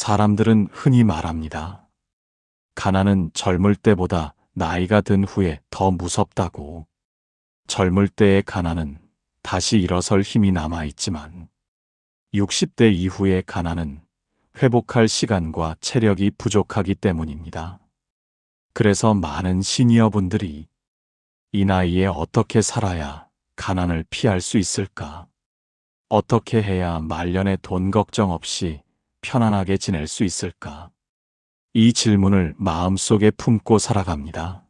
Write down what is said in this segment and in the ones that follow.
사람들은 흔히 말합니다. 가난은 젊을 때보다 나이가 든 후에 더 무섭다고. 젊을 때의 가난은 다시 일어설 힘이 남아있지만 60대 이후의 가난은 회복할 시간과 체력이 부족하기 때문입니다. 그래서 많은 시니어분들이 이 나이에 어떻게 살아야 가난을 피할 수 있을까? 어떻게 해야 말년에 돈 걱정 없이 편안하게 지낼 수 있을까? 이 질문을 마음속에 품고 살아갑니다.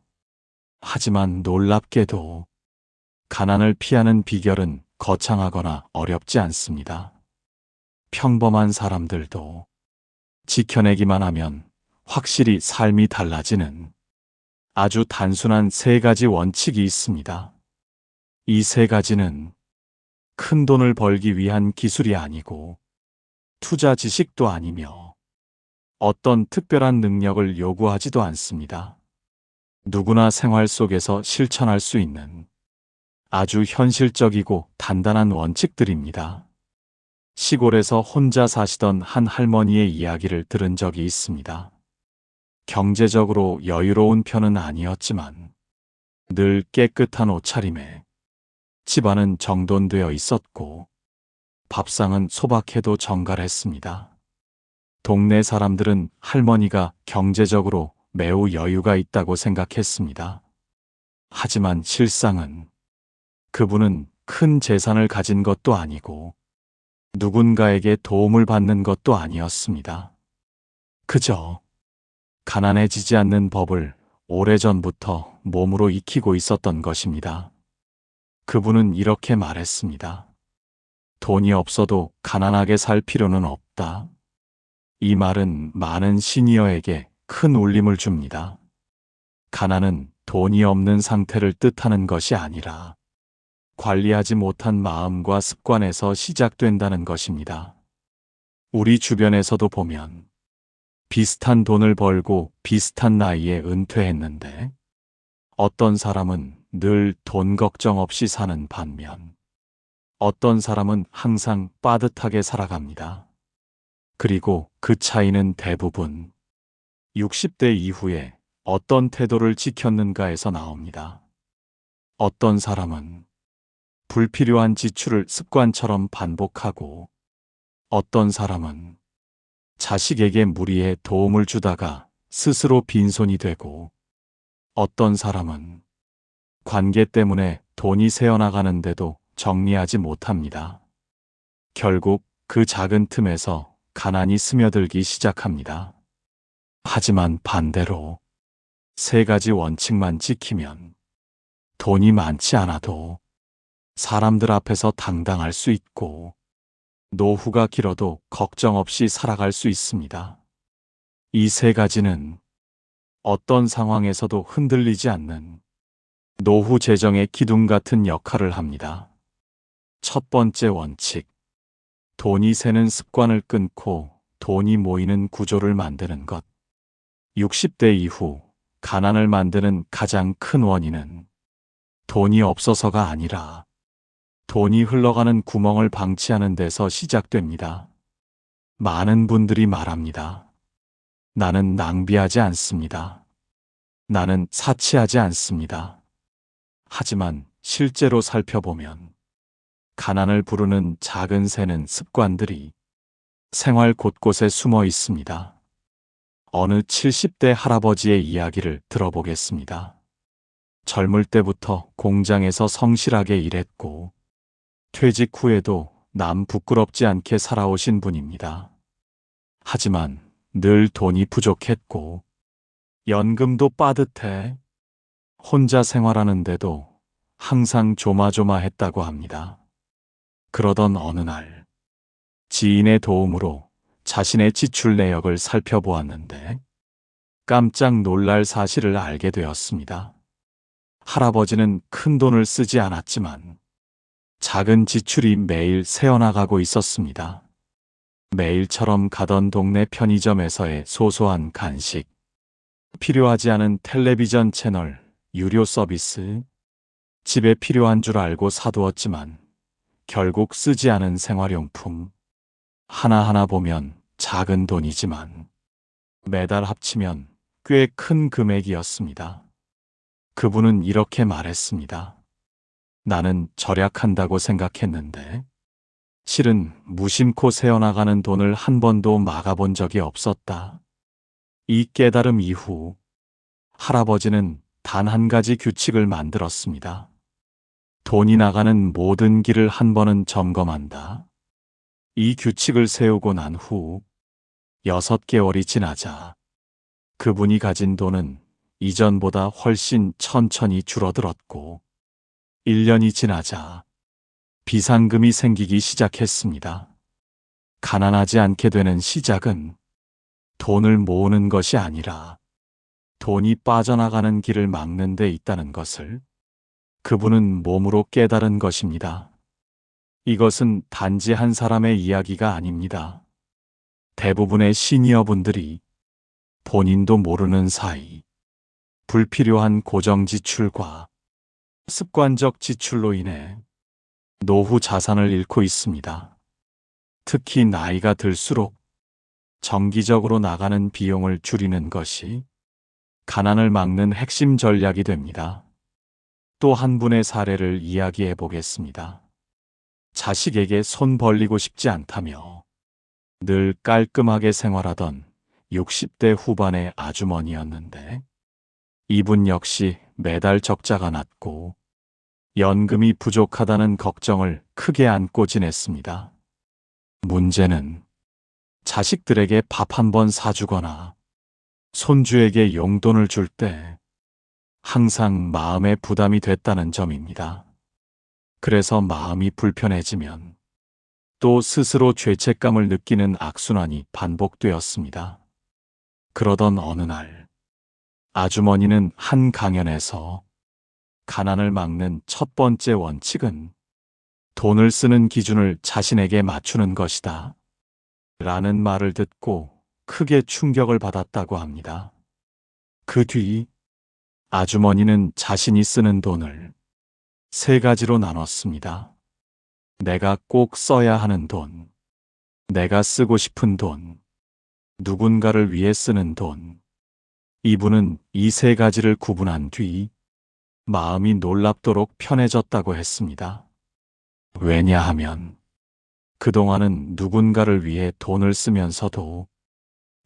하지만 놀랍게도 가난을 피하는 비결은 거창하거나 어렵지 않습니다. 평범한 사람들도 지켜내기만 하면 확실히 삶이 달라지는 아주 단순한 세 가지 원칙이 있습니다. 이 세 가지는 큰 돈을 벌기 위한 기술이 아니고 투자 지식도 아니며 어떤 특별한 능력을 요구하지도 않습니다. 누구나 생활 속에서 실천할 수 있는 아주 현실적이고 단단한 원칙들입니다. 시골에서 혼자 사시던 한 할머니의 이야기를 들은 적이 있습니다. 경제적으로 여유로운 편은 아니었지만 늘 깨끗한 옷차림에 집안은 정돈되어 있었고 밥상은 소박해도 정갈했습니다. 동네 사람들은 할머니가 경제적으로 매우 여유가 있다고 생각했습니다. 하지만 실상은 그분은 큰 재산을 가진 것도 아니고 누군가에게 도움을 받는 것도 아니었습니다. 그저 가난해지지 않는 법을 오래전부터 몸으로 익히고 있었던 것입니다. 그분은 이렇게 말했습니다. 돈이 없어도 가난하게 살 필요는 없다. 이 말은 많은 시니어에게 큰 울림을 줍니다. 가난은 돈이 없는 상태를 뜻하는 것이 아니라 관리하지 못한 마음과 습관에서 시작된다는 것입니다. 우리 주변에서도 보면 비슷한 돈을 벌고 비슷한 나이에 은퇴했는데 어떤 사람은 늘 돈 걱정 없이 사는 반면 어떤 사람은 항상 빠듯하게 살아갑니다. 그리고 그 차이는 대부분 60대 이후에 어떤 태도를 지켰는가에서 나옵니다. 어떤 사람은 불필요한 지출을 습관처럼 반복하고 어떤 사람은 자식에게 무리해 도움을 주다가 스스로 빈손이 되고 어떤 사람은 관계 때문에 돈이 새어나가는데도 정리하지 못합니다. 결국 그 작은 틈에서 가난이 스며들기 시작합니다. 하지만 반대로 세 가지 원칙만 지키면 돈이 많지 않아도 사람들 앞에서 당당할 수 있고 노후가 길어도 걱정 없이 살아갈 수 있습니다. 이 세 가지는 어떤 상황에서도 흔들리지 않는 노후 재정의 기둥 같은 역할을 합니다. 첫 번째 원칙, 돈이 새는 습관을 끊고 돈이 모이는 구조를 만드는 것. 60대 이후 가난을 만드는 가장 큰 원인은 돈이 없어서가 아니라 돈이 흘러가는 구멍을 방치하는 데서 시작됩니다. 많은 분들이 말합니다. 나는 낭비하지 않습니다. 나는 사치하지 않습니다. 하지만 실제로 살펴보면 가난을 부르는 작은 새는 습관들이 생활 곳곳에 숨어 있습니다. 어느 70대 할아버지의 이야기를 들어보겠습니다. 젊을 때부터 공장에서 성실하게 일했고 퇴직 후에도 남 부끄럽지 않게 살아오신 분입니다. 하지만 늘 돈이 부족했고 연금도 빠듯해 혼자 생활하는데도 항상 조마조마했다고 합니다. 그러던 어느 날 지인의 도움으로 자신의 지출 내역을 살펴보았는데 깜짝 놀랄 사실을 알게 되었습니다. 할아버지는 큰 돈을 쓰지 않았지만 작은 지출이 매일 새어나가고 있었습니다. 매일처럼 가던 동네 편의점에서의 소소한 간식, 필요하지 않은 텔레비전 채널, 유료 서비스, 집에 필요한 줄 알고 사두었지만 결국 쓰지 않은 생활용품, 하나하나 보면 작은 돈이지만 매달 합치면 꽤 큰 금액이었습니다. 그분은 이렇게 말했습니다. 나는 절약한다고 생각했는데 실은 무심코 새어나가는 돈을 한 번도 막아본 적이 없었다. 이 깨달음 이후 할아버지는 단 한 가지 규칙을 만들었습니다. 돈이 나가는 모든 길을 한 번은 점검한다. 이 규칙을 세우고 난 후 6개월이 지나자 그분이 가진 돈은 이전보다 훨씬 천천히 줄어들었고 1년이 지나자 비상금이 생기기 시작했습니다. 가난하지 않게 되는 시작은 돈을 모으는 것이 아니라 돈이 빠져나가는 길을 막는 데 있다는 것을 그분은 몸으로 깨달은 것입니다. 이것은 단지 한 사람의 이야기가 아닙니다. 대부분의 시니어분들이 본인도 모르는 사이 불필요한 고정 지출과 습관적 지출로 인해 노후 자산을 잃고 있습니다. 특히 나이가 들수록 정기적으로 나가는 비용을 줄이는 것이 가난을 막는 핵심 전략이 됩니다. 또 한 분의 사례를 이야기해 보겠습니다. 자식에게 손 벌리고 싶지 않다며 늘 깔끔하게 생활하던 60대 후반의 아주머니였는데 이분 역시 매달 적자가 났고 연금이 부족하다는 걱정을 크게 안고 지냈습니다. 문제는 자식들에게 밥 한 번 사주거나 손주에게 용돈을 줄 때 항상 마음에 부담이 됐다는 점입니다. 그래서 마음이 불편해지면 또 스스로 죄책감을 느끼는 악순환이 반복되었습니다. 그러던 어느 날 아주머니는 한 강연에서 가난을 막는 첫 번째 원칙은 돈을 쓰는 기준을 자신에게 맞추는 것이다 라는 말을 듣고 크게 충격을 받았다고 합니다. 그 뒤 아주머니는 자신이 쓰는 돈을 3가지로 나눴습니다. 내가 꼭 써야 하는 돈, 내가 쓰고 싶은 돈, 누군가를 위해 쓰는 돈. 이분은 이 3가지를 구분한 뒤 마음이 놀랍도록 편해졌다고 했습니다. 왜냐하면 그동안은 누군가를 위해 돈을 쓰면서도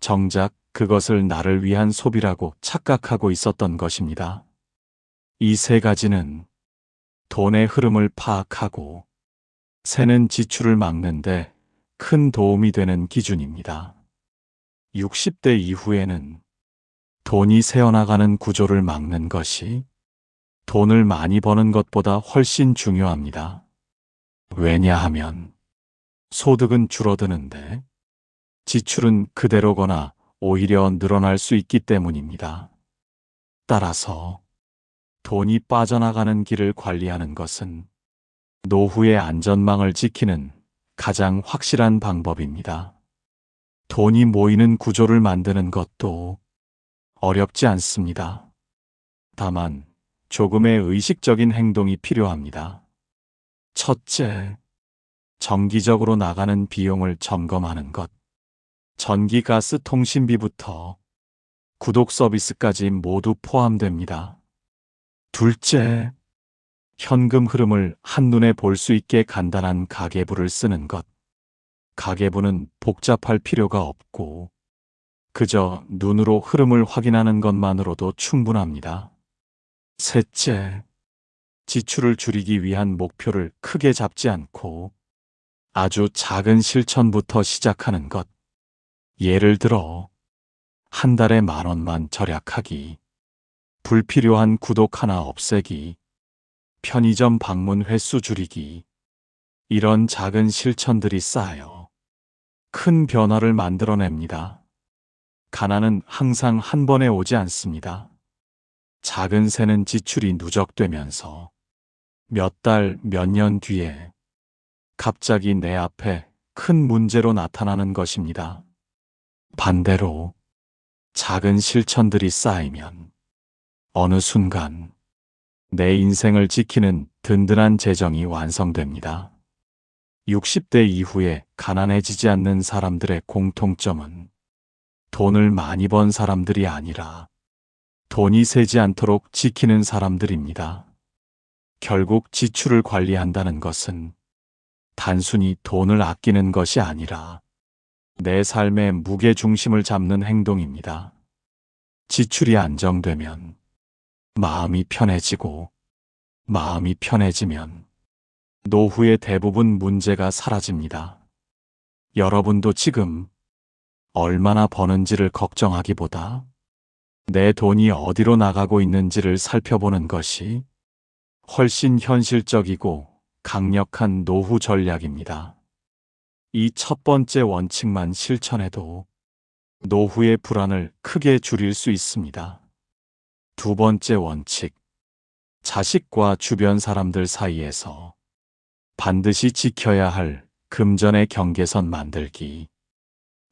정작 그것을 나를 위한 소비라고 착각하고 있었던 것입니다. 이 3가지는 돈의 흐름을 파악하고 새는 지출을 막는데 큰 도움이 되는 기준입니다. 60대 이후에는 돈이 새어나가는 구조를 막는 것이 돈을 많이 버는 것보다 훨씬 중요합니다. 왜냐하면 소득은 줄어드는데 지출은 그대로거나 오히려 늘어날 수 있기 때문입니다. 따라서 돈이 빠져나가는 길을 관리하는 것은 노후의 안전망을 지키는 가장 확실한 방법입니다. 돈이 모이는 구조를 만드는 것도 어렵지 않습니다. 다만 조금의 의식적인 행동이 필요합니다. 첫째, 정기적으로 나가는 비용을 점검하는 것. 전기, 가스, 통신비부터 구독 서비스까지 모두 포함됩니다. 둘째, 현금 흐름을 한눈에 볼 수 있게 간단한 가계부를 쓰는 것. 가계부는 복잡할 필요가 없고 그저 눈으로 흐름을 확인하는 것만으로도 충분합니다. 셋째, 지출을 줄이기 위한 목표를 크게 잡지 않고 아주 작은 실천부터 시작하는 것. 예를 들어 한 달에 10,000원만 절약하기, 불필요한 구독 하나 없애기, 편의점 방문 횟수 줄이기. 이런 작은 실천들이 쌓여 큰 변화를 만들어냅니다. 가난은 항상 한 번에 오지 않습니다. 작은 새는 지출이 누적되면서 몇 달, 몇 년 뒤에 갑자기 내 앞에 큰 문제로 나타나는 것입니다. 반대로 작은 실천들이 쌓이면 어느 순간 내 인생을 지키는 든든한 재정이 완성됩니다. 60대 이후에 가난해지지 않는 사람들의 공통점은 돈을 많이 번 사람들이 아니라 돈이 새지 않도록 지키는 사람들입니다. 결국 지출을 관리한다는 것은 단순히 돈을 아끼는 것이 아니라 내 삶의 무게중심을 잡는 행동입니다. 지출이 안정되면 마음이 편해지고, 마음이 편해지면 노후의 대부분 문제가 사라집니다. 여러분도 지금 얼마나 버는지를 걱정하기보다 내 돈이 어디로 나가고 있는지를 살펴보는 것이 훨씬 현실적이고 강력한 노후 전략입니다. 이 첫 번째 원칙만 실천해도 노후의 불안을 크게 줄일 수 있습니다. 두 번째 원칙, 자식과 주변 사람들 사이에서 반드시 지켜야 할 금전의 경계선 만들기.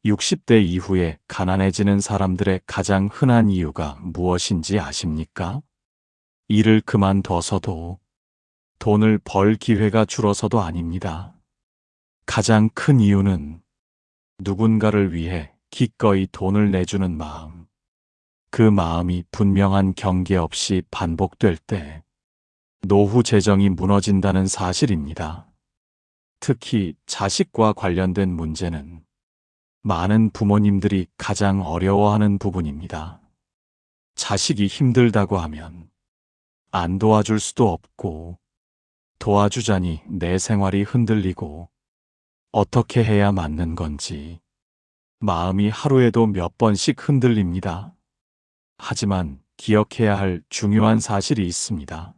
60대 이후에 가난해지는 사람들의 가장 흔한 이유가 무엇인지 아십니까? 일을 그만둬서도, 돈을 벌 기회가 줄어서도 아닙니다. 가장 큰 이유는 누군가를 위해 기꺼이 돈을 내주는 마음. 그 마음이 분명한 경계 없이 반복될 때 노후 재정이 무너진다는 사실입니다. 특히 자식과 관련된 문제는 많은 부모님들이 가장 어려워하는 부분입니다. 자식이 힘들다고 하면 안 도와줄 수도 없고, 도와주자니 내 생활이 흔들리고 어떻게 해야 맞는 건지 마음이 하루에도 몇 번씩 흔들립니다. 하지만 기억해야 할 중요한 사실이 있습니다.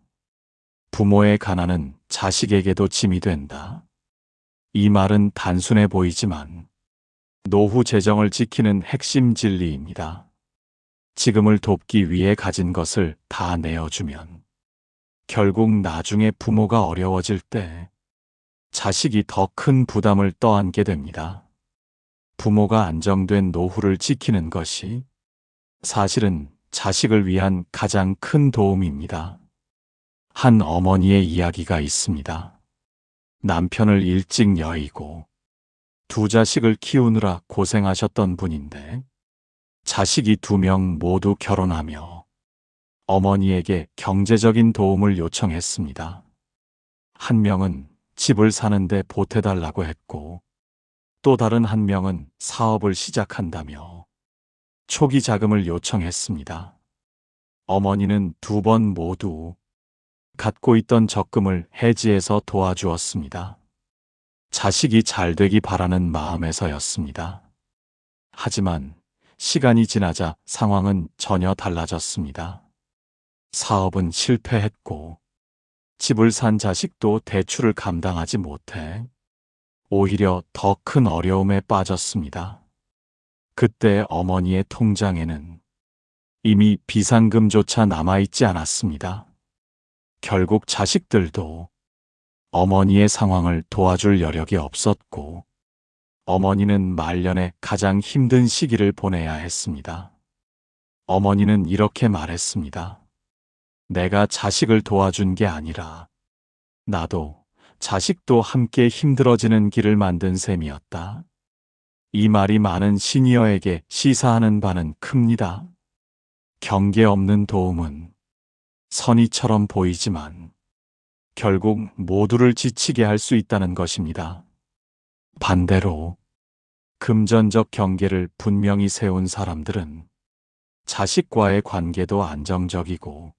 부모의 가난은 자식에게도 짐이 된다. 이 말은 단순해 보이지만 노후 재정을 지키는 핵심 진리입니다. 지금을 돕기 위해 가진 것을 다 내어주면 결국 나중에 부모가 어려워질 때 자식이 더 큰 부담을 떠안게 됩니다. 부모가 안정된 노후를 지키는 것이 사실은 자식을 위한 가장 큰 도움입니다. 한 어머니의 이야기가 있습니다. 남편을 일찍 여의고 두 자식을 키우느라 고생하셨던 분인데 자식이 2명 모두 결혼하며 어머니에게 경제적인 도움을 요청했습니다. 한 명은 집을 사는데 보태달라고 했고 또 다른 한 명은 사업을 시작한다며 초기 자금을 요청했습니다. 어머니는 2번 모두 갖고 있던 적금을 해지해서 도와주었습니다. 자식이 잘 되기 바라는 마음에서였습니다. 하지만 시간이 지나자 상황은 전혀 달라졌습니다. 사업은 실패했고 집을 산 자식도 대출을 감당하지 못해 오히려 더 큰 어려움에 빠졌습니다. 그때 어머니의 통장에는 이미 비상금조차 남아있지 않았습니다. 결국 자식들도 어머니의 상황을 도와줄 여력이 없었고 어머니는 말년에 가장 힘든 시기를 보내야 했습니다. 어머니는 이렇게 말했습니다. 내가 자식을 도와준 게 아니라 나도 자식도 함께 힘들어지는 길을 만든 셈이었다. 이 말이 많은 시니어에게 시사하는 바는 큽니다. 경계 없는 도움은 선의처럼 보이지만 결국 모두를 지치게 할 수 있다는 것입니다. 반대로 금전적 경계를 분명히 세운 사람들은 자식과의 관계도 안정적이고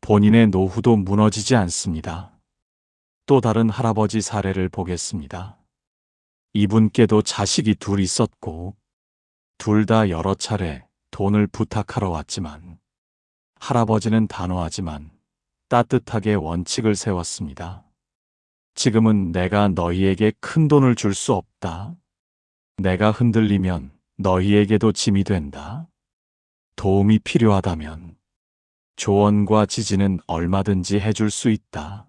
본인의 노후도 무너지지 않습니다. 또 다른 할아버지 사례를 보겠습니다. 이분께도 자식이 2 있었고 둘 다 여러 차례 돈을 부탁하러 왔지만 할아버지는 단호하지만 따뜻하게 원칙을 세웠습니다. 지금은 내가 너희에게 큰 돈을 줄 수 없다. 내가 흔들리면 너희에게도 짐이 된다. 도움이 필요하다면 조언과 지지는 얼마든지 해줄 수 있다.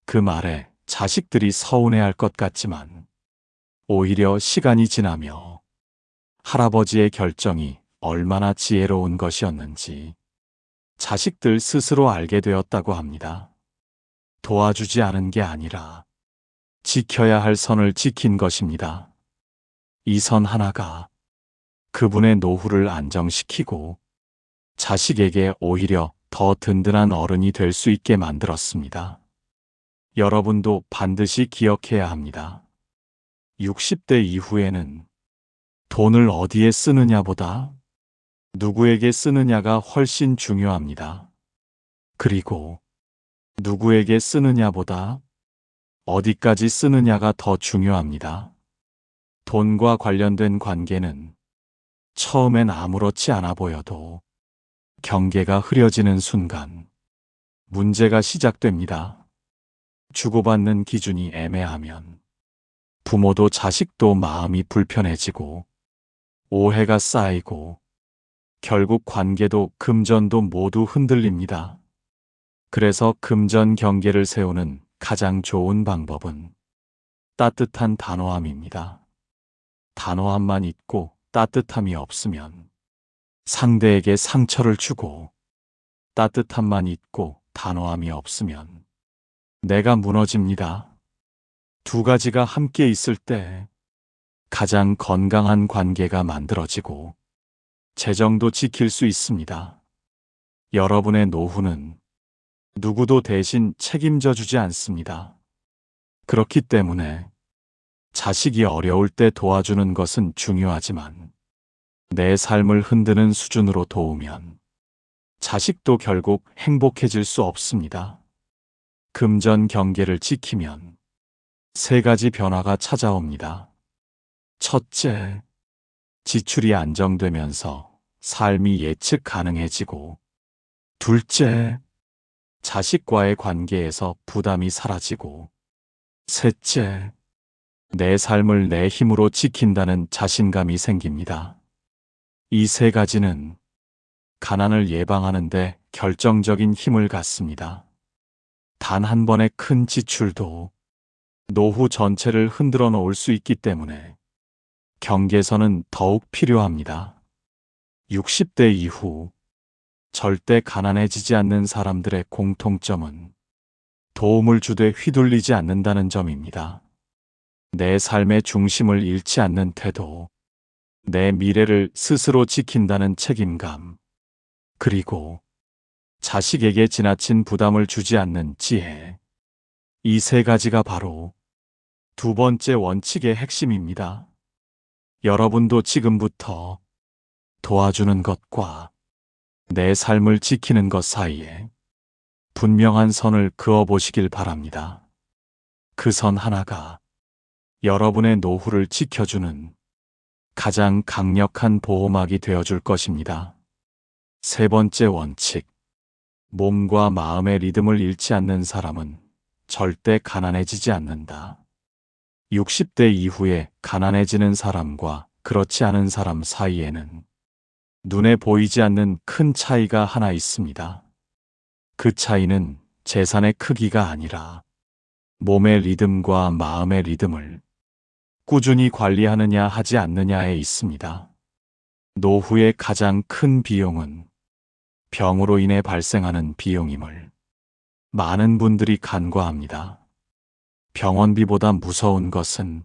그 말에 자식들이 서운해할 것 같지만 오히려 시간이 지나며 할아버지의 결정이 얼마나 지혜로운 것이었는지 자식들 스스로 알게 되었다고 합니다. 도와주지 않은 게 아니라 지켜야 할 선을 지킨 것입니다. 이 선 하나가 그분의 노후를 안정시키고 자식에게 오히려 더 든든한 어른이 될 수 있게 만들었습니다. 여러분도 반드시 기억해야 합니다. 60대 이후에는 돈을 어디에 쓰느냐보다 누구에게 쓰느냐가 훨씬 중요합니다. 그리고 누구에게 쓰느냐보다 어디까지 쓰느냐가 더 중요합니다. 돈과 관련된 관계는 처음엔 아무렇지 않아 보여도 경계가 흐려지는 순간 문제가 시작됩니다. 주고받는 기준이 애매하면 부모도 자식도 마음이 불편해지고 오해가 쌓이고 결국 관계도 금전도 모두 흔들립니다. 그래서 금전 경계를 세우는 가장 좋은 방법은 따뜻한 단호함입니다. 단호함만 있고 따뜻함이 없으면 상대에게 상처를 주고 따뜻함만 있고 단호함이 없으면 내가 무너집니다. 두 가지가 함께 있을 때 가장 건강한 관계가 만들어지고 재정도 지킬 수 있습니다. 여러분의 노후는 누구도 대신 책임져 주지 않습니다. 그렇기 때문에 자식이 어려울 때 도와주는 것은 중요하지만 내 삶을 흔드는 수준으로 도우면 자식도 결국 행복해질 수 없습니다. 금전 경계를 지키면 세 가지 변화가 찾아옵니다. 첫째, 지출이 안정되면서 삶이 예측 가능해지고, 둘째, 자식과의 관계에서 부담이 사라지고, 셋째, 내 삶을 내 힘으로 지킨다는 자신감이 생깁니다. 이 세 가지는 가난을 예방하는 데 결정적인 힘을 갖습니다. 단 한 번의 큰 지출도 노후 전체를 흔들어 놓을 수 있기 때문에 경계선은 더욱 필요합니다. 60대 이후 절대 가난해지지 않는 사람들의 공통점은 도움을 주되 휘둘리지 않는다는 점입니다. 내 삶의 중심을 잃지 않는 태도, 내 미래를 스스로 지킨다는 책임감, 그리고 자식에게 지나친 부담을 주지 않는 지혜. 이 세 가지가 바로 두 번째 원칙의 핵심입니다. 여러분도 지금부터 도와주는 것과 내 삶을 지키는 것 사이에 분명한 선을 그어 보시길 바랍니다. 그 선 하나가 여러분의 노후를 지켜주는 가장 강력한 보호막이 되어줄 것입니다. 세 번째 원칙. 몸과 마음의 리듬을 잃지 않는 사람은 절대 가난해지지 않는다. 60대 이후에 가난해지는 사람과 그렇지 않은 사람 사이에는 눈에 보이지 않는 큰 차이가 하나 있습니다. 그 차이는 재산의 크기가 아니라 몸의 리듬과 마음의 리듬을 꾸준히 관리하느냐 하지 않느냐에 있습니다. 노후의 가장 큰 비용은 병으로 인해 발생하는 비용임을 많은 분들이 간과합니다. 병원비보다 무서운 것은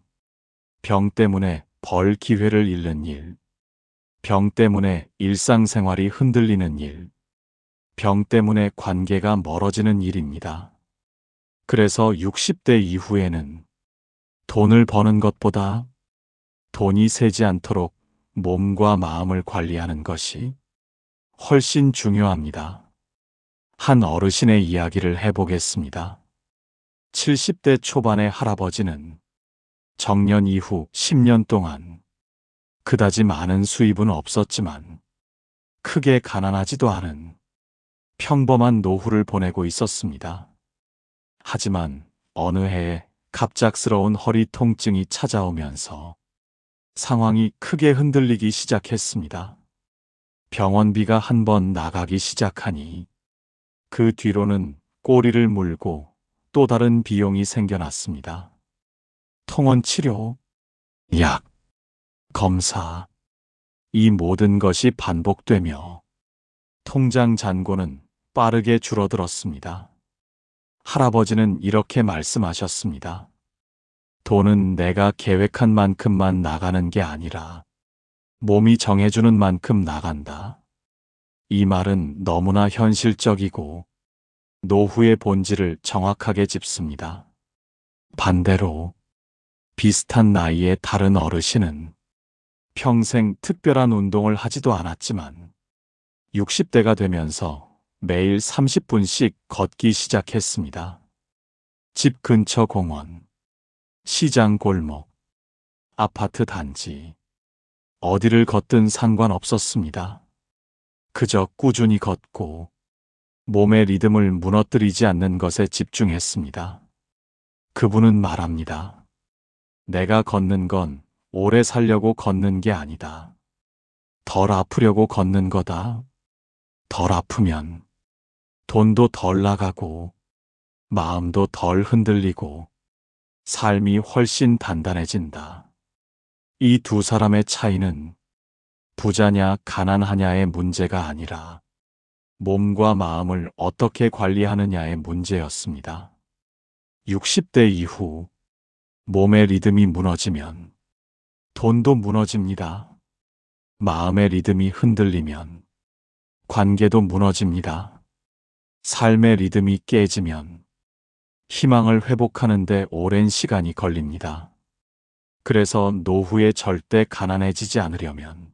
병 때문에 벌 기회를 잃는 일, 병 때문에 일상생활이 흔들리는 일, 병 때문에 관계가 멀어지는 일입니다. 그래서 60대 이후에는 돈을 버는 것보다 돈이 새지 않도록 몸과 마음을 관리하는 것이 훨씬 중요합니다. 한 어르신의 이야기를 해보겠습니다. 70대 초반의 할아버지는 정년 이후 10년 동안 그다지 많은 수입은 없었지만 크게 가난하지도 않은 평범한 노후를 보내고 있었습니다. 하지만 어느 해에 갑작스러운 허리 통증이 찾아오면서 상황이 크게 흔들리기 시작했습니다. 병원비가 한 번 나가기 시작하니 그 뒤로는 꼬리를 물고 또 다른 비용이 생겨났습니다. 통원 치료, 약, 검사, 이 모든 것이 반복되며 통장 잔고는 빠르게 줄어들었습니다. 할아버지는 이렇게 말씀하셨습니다. 돈은 내가 계획한 만큼만 나가는 게 아니라 몸이 정해주는 만큼 나간다. 이 말은 너무나 현실적이고 노후의 본질을 정확하게 짚습니다. 반대로 비슷한 나이의 다른 어르신은 평생 특별한 운동을 하지도 않았지만 60대가 되면서 매일 30분씩 걷기 시작했습니다. 집 근처 공원, 시장 골목, 아파트 단지, 어디를 걷든 상관없었습니다. 그저 꾸준히 걷고 몸의 리듬을 무너뜨리지 않는 것에 집중했습니다. 그분은 말합니다. 내가 걷는 건 오래 살려고 걷는 게 아니다. 덜 아프려고 걷는 거다. 덜 아프면 돈도 덜 나가고 마음도 덜 흔들리고 삶이 훨씬 단단해진다. 이 두 사람의 차이는 부자냐 가난하냐의 문제가 아니라 몸과 마음을 어떻게 관리하느냐의 문제였습니다. 60대 이후 몸의 리듬이 무너지면 돈도 무너집니다. 마음의 리듬이 흔들리면 관계도 무너집니다. 삶의 리듬이 깨지면 희망을 회복하는데 오랜 시간이 걸립니다. 그래서 노후에 절대 가난해지지 않으려면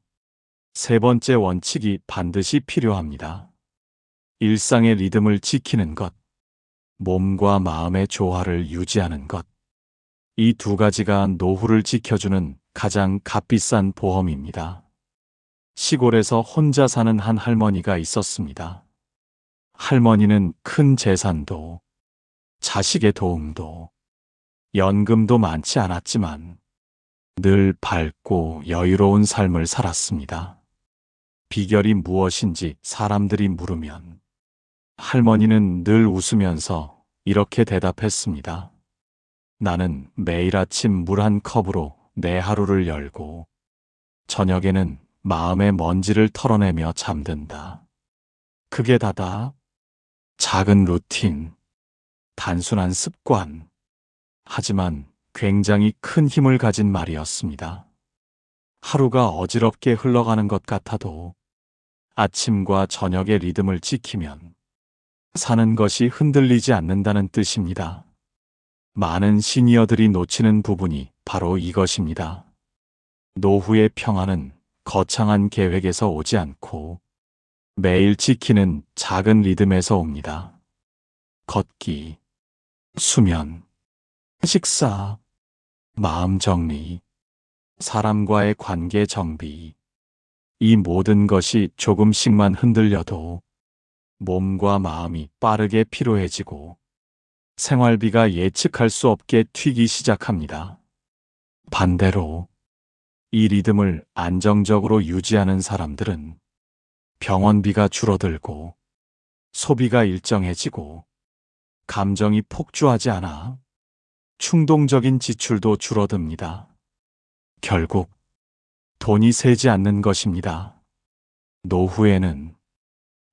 세 번째 원칙이 반드시 필요합니다. 일상의 리듬을 지키는 것, 몸과 마음의 조화를 유지하는 것. 이 두 가지가 노후를 지켜주는 가장 값비싼 보험입니다. 시골에서 혼자 사는 한 할머니가 있었습니다. 할머니는 큰 재산도, 자식의 도움도, 연금도 많지 않았지만 늘 밝고 여유로운 삶을 살았습니다. 비결이 무엇인지 사람들이 물으면 할머니는 늘 웃으면서 이렇게 대답했습니다. 나는 매일 아침 물 한 컵으로 내 하루를 열고 저녁에는 마음의 먼지를 털어내며 잠든다. 그게 다다. 작은 루틴, 단순한 습관, 하지만 굉장히 큰 힘을 가진 말이었습니다. 하루가 어지럽게 흘러가는 것 같아도 아침과 저녁의 리듬을 지키면 사는 것이 흔들리지 않는다는 뜻입니다. 많은 시니어들이 놓치는 부분이 바로 이것입니다. 노후의 평안은 거창한 계획에서 오지 않고 매일 지키는 작은 리듬에서 옵니다. 걷기, 수면, 식사, 마음 정리, 사람과의 관계 정비, 이 모든 것이 조금씩만 흔들려도 몸과 마음이 빠르게 피로해지고 생활비가 예측할 수 없게 튀기 시작합니다. 반대로 이 리듬을 안정적으로 유지하는 사람들은 병원비가 줄어들고 소비가 일정해지고 감정이 폭주하지 않아 충동적인 지출도 줄어듭니다. 결국 돈이 새지 않는 것입니다. 노후에는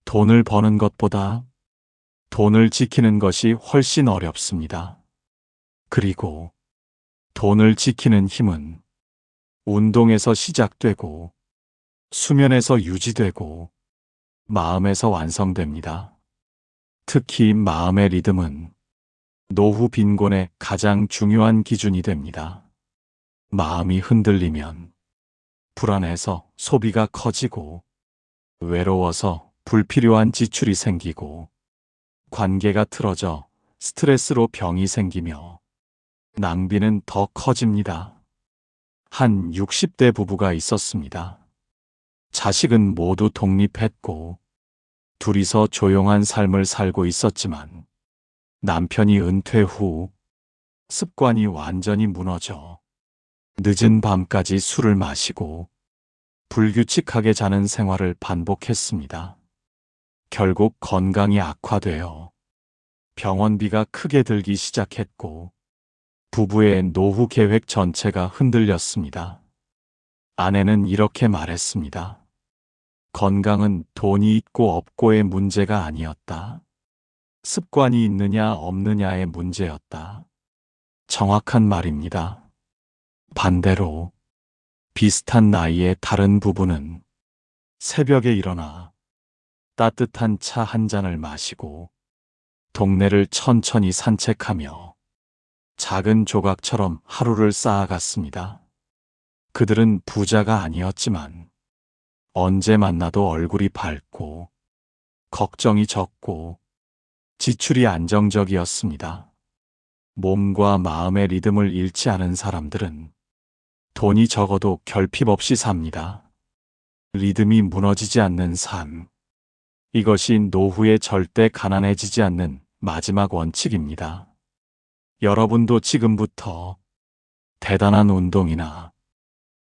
돈을 버는 것보다 돈을 지키는 것이 훨씬 어렵습니다. 그리고 돈을 지키는 힘은 운동에서 시작되고 수면에서 유지되고 마음에서 완성됩니다. 특히 마음의 리듬은 노후 빈곤의 가장 중요한 기준이 됩니다. 마음이 흔들리면 불안해서 소비가 커지고 외로워서 불필요한 지출이 생기고 관계가 틀어져 스트레스로 병이 생기며 낭비는 더 커집니다. 한 60대 부부가 있었습니다. 자식은 모두 독립했고 둘이서 조용한 삶을 살고 있었지만 남편이 은퇴 후 습관이 완전히 무너져 늦은 밤까지 술을 마시고 불규칙하게 자는 생활을 반복했습니다. 결국 건강이 악화되어 병원비가 크게 들기 시작했고 부부의 노후 계획 전체가 흔들렸습니다. 아내는 이렇게 말했습니다. 건강은 돈이 있고 없고의 문제가 아니었다. 습관이 있느냐 없느냐의 문제였다. 정확한 말입니다. 반대로 비슷한 나이의 다른 부부는 새벽에 일어나 따뜻한 차 한 잔을 마시고 동네를 천천히 산책하며 작은 조각처럼 하루를 쌓아갔습니다. 그들은 부자가 아니었지만 언제 만나도 얼굴이 밝고 걱정이 적고 지출이 안정적이었습니다. 몸과 마음의 리듬을 잃지 않은 사람들은 돈이 적어도 결핍 없이 삽니다. 리듬이 무너지지 않는 삶. 이것이 노후에 절대 가난해지지 않는 마지막 원칙입니다. 여러분도 지금부터 대단한 운동이나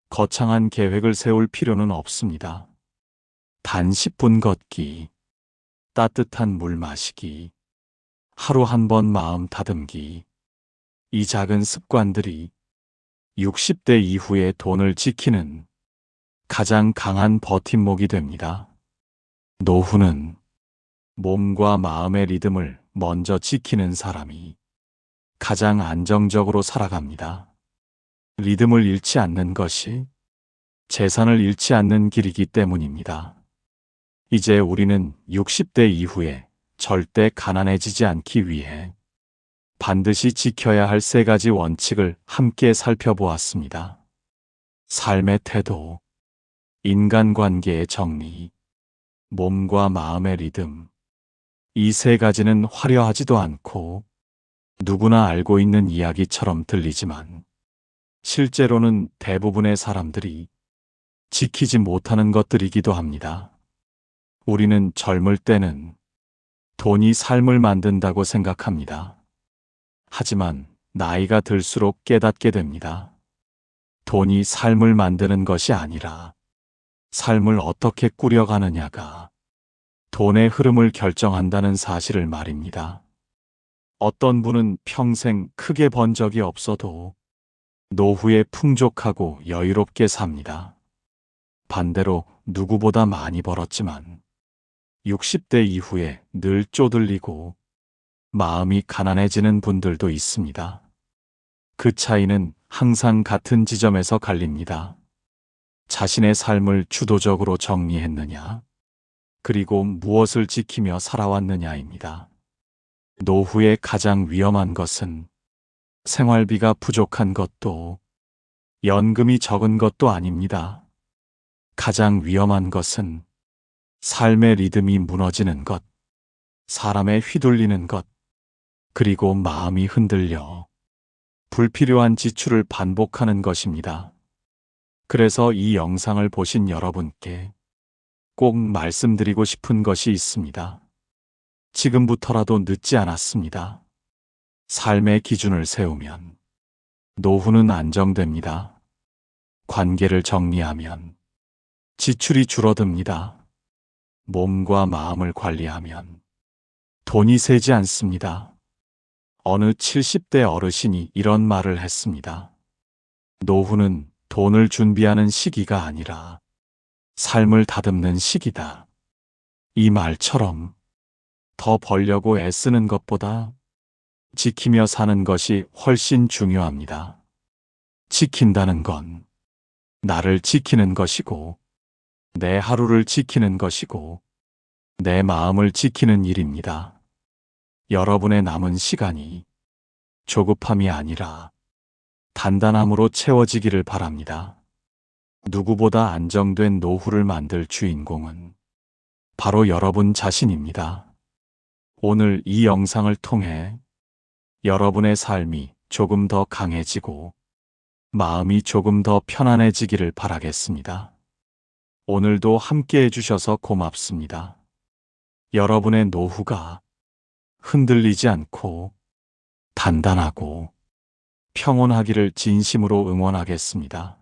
거창한 계획을 세울 필요는 없습니다. 단 10분 걷기, 따뜻한 물 마시기, 하루 한 번 마음 다듬기. 이 작은 습관들이 60대 이후에 돈을 지키는 가장 강한 버팀목이 됩니다. 노후는 몸과 마음의 리듬을 먼저 지키는 사람이 가장 안정적으로 살아갑니다. 리듬을 잃지 않는 것이 재산을 잃지 않는 길이기 때문입니다. 이제 우리는 60대 이후에 절대 가난해지지 않기 위해 반드시 지켜야 할 3가지 원칙을 함께 살펴보았습니다. 삶의 태도, 인간관계의 정리, 몸과 마음의 리듬. 이 3가지는 화려하지도 않고 누구나 알고 있는 이야기처럼 들리지만 실제로는 대부분의 사람들이 지키지 못하는 것들이기도 합니다. 우리는 젊을 때는 돈이 삶을 만든다고 생각합니다. 하지만 나이가 들수록 깨닫게 됩니다. 돈이 삶을 만드는 것이 아니라 삶을 어떻게 꾸려가느냐가 돈의 흐름을 결정한다는 사실을 말입니다. 어떤 분은 평생 크게 번 적이 없어도 노후에 풍족하고 여유롭게 삽니다. 반대로 누구보다 많이 벌었지만 60대 이후에 늘 쪼들리고 마음이 가난해지는 분들도 있습니다. 그 차이는 항상 같은 지점에서 갈립니다. 자신의 삶을 주도적으로 정리했느냐, 그리고 무엇을 지키며 살아왔느냐입니다. 노후의 가장 위험한 것은 생활비가 부족한 것도 연금이 적은 것도 아닙니다. 가장 위험한 것은 삶의 리듬이 무너지는 것, 사람에 휘둘리는 것, 그리고 마음이 흔들려 불필요한 지출을 반복하는 것입니다. 그래서 이 영상을 보신 여러분께 꼭 말씀드리고 싶은 것이 있습니다. 지금부터라도 늦지 않았습니다. 삶의 기준을 세우면 노후는 안정됩니다. 관계를 정리하면 지출이 줄어듭니다. 몸과 마음을 관리하면 돈이 새지 않습니다. 어느 70대 어르신이 이런 말을 했습니다. 노후는 돈을 준비하는 시기가 아니라 삶을 다듬는 시기다. 이 말처럼 더 벌려고 애쓰는 것보다 지키며 사는 것이 훨씬 중요합니다. 지킨다는 건 나를 지키는 것이고, 내 하루를 지키는 것이고, 내 마음을 지키는 일입니다. 여러분의 남은 시간이 조급함이 아니라 단단함으로 채워지기를 바랍니다. 누구보다 안정된 노후를 만들 주인공은 바로 여러분 자신입니다. 오늘 이 영상을 통해 여러분의 삶이 조금 더 강해지고 마음이 조금 더 편안해지기를 바라겠습니다. 오늘도 함께 해주셔서 고맙습니다. 여러분의 노후가 흔들리지 않고 단단하고 평온하기를 진심으로 응원하겠습니다.